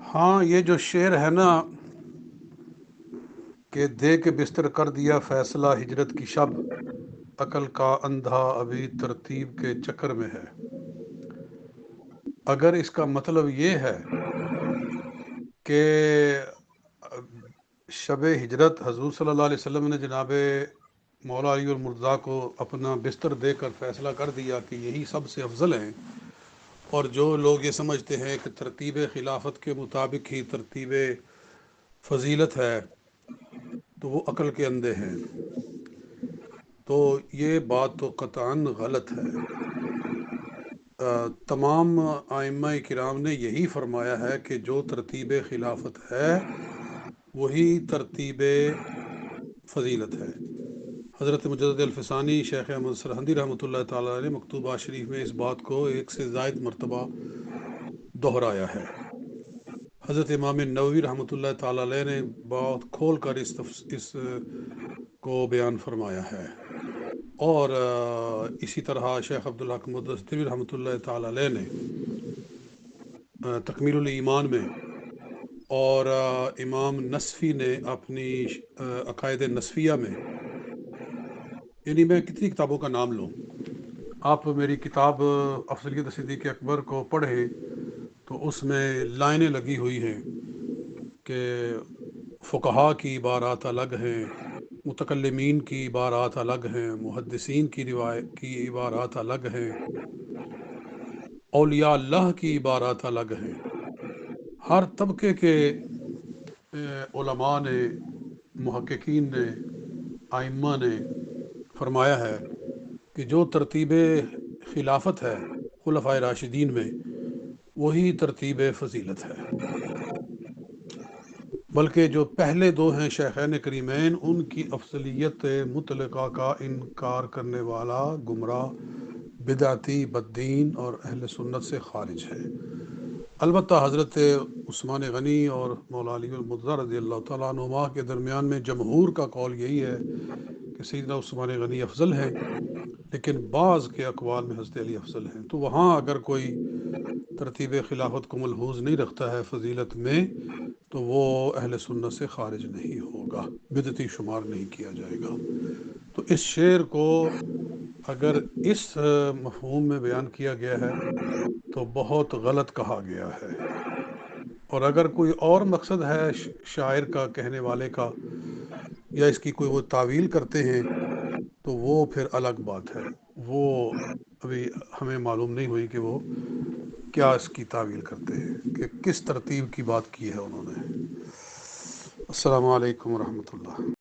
हाँ, ये जो शेर है ना कि दे के बिस्तर कर दिया फैसला हिजरत की शब, अकल का अंधा अभी तरतीब के चक्कर में है। अगर इसका मतलब ये है कि शब हिजरत हजूर सल्लल्लाहु अलैहि वसल्लम ने जनाब मौला अली और मुर्तज़ा को अपना बिस्तर देकर फैसला कर दिया कि यही सबसे अफजल हैं, और जो लोग ये समझते हैं कि तरतीब खिलाफत के मुताबिक ही तरतीब फजीलत है, तो वो अकल के अंधे हैं। तो ये बात तो कतअन गलत है। तमाम आइम्मा किराम ने यही फरमाया है कि जो तरतीब खिलाफत है वही तरतीब फजीलत है। हज़रत मुजद्दिद अल-फ़सानी शेख अहमद सरहंदी रहमतुल्लाह ताला ने मकतूबा शरीफ में इस बात को एक से ज़ायद मरतबा दोहराया है। हज़रत इमाम नववी रहमतुल्लाह ताला अलैह ने बहुत खोल कर इस को बयान फरमाया है। और इसी तरह शेख अब्दुल हक मुदस्सिर रहमतुल्लाह ताला अलैह ने तकमीलुल ईमान में, और इमाम नसफ़ी ने अपनी अकायद नसफ़िया में, यानी मैं कितनी किताबों का नाम लूँ। आप मेरी किताब अफजलियत सिद्दीक़ अकबर को पढ़ें तो उसमें लाइनें लगी हुई हैं कि फ़ुक़हा की इबारात अलग हैं, मुतकल्लिमीन की इबारात अलग हैं, मुहद्दिसीन की इबारात अलग हैं, औलिया अल्लाह की इबारात अलग हैं। हर तबके के उलमा ने, मुहक्किकीन ने, आइम्मा ने फरमाया है कि जो तरतीब खिलाफत है खुलफाए राशिदीन में, वही तरतीब फजीलत है। बल्कि जो पहले दो हैं शेखैन करीमैन, उनकी अफजलियत मुतलका का इनकार करने वाला गुमराह, बिदअती, बद्दीन और अहले सुन्नत से खारिज है। अलबत्ता हज़रत उस्मान गनी और मौला अली मुर्तज़ा रज़ी अल्लाह तआला अन्हुमा के दरमियान में जमहूर का कौल यही है कि सैयदना उस्मान गनी अफजल हैं, लेकिन बाज़ के अक़वाल में हज़रत अली अफजल हैं। तो वहाँ अगर कोई तरतीब खिलाफत को मलहूज़ नहीं रखता है फजीलत में, तो वो अहले सुन्नत से खारिज नहीं होगा, बिदती शुमार नहीं किया जाएगा। तो इस शेर को अगर इस मफ़हूम में बयान किया गया है तो बहुत गलत कहा गया है। और अगर कोई और मकसद है शायर का, कहने वाले का, या इसकी कोई वो तावील करते हैं, तो वो फिर अलग बात है। वो अभी हमें मालूम नहीं हुई कि वो क्या इसकी तावील करते हैं, कि किस तरतीब की बात की है उन्होंने। अस्सलामु अलैकुम रहमतुल्लाह।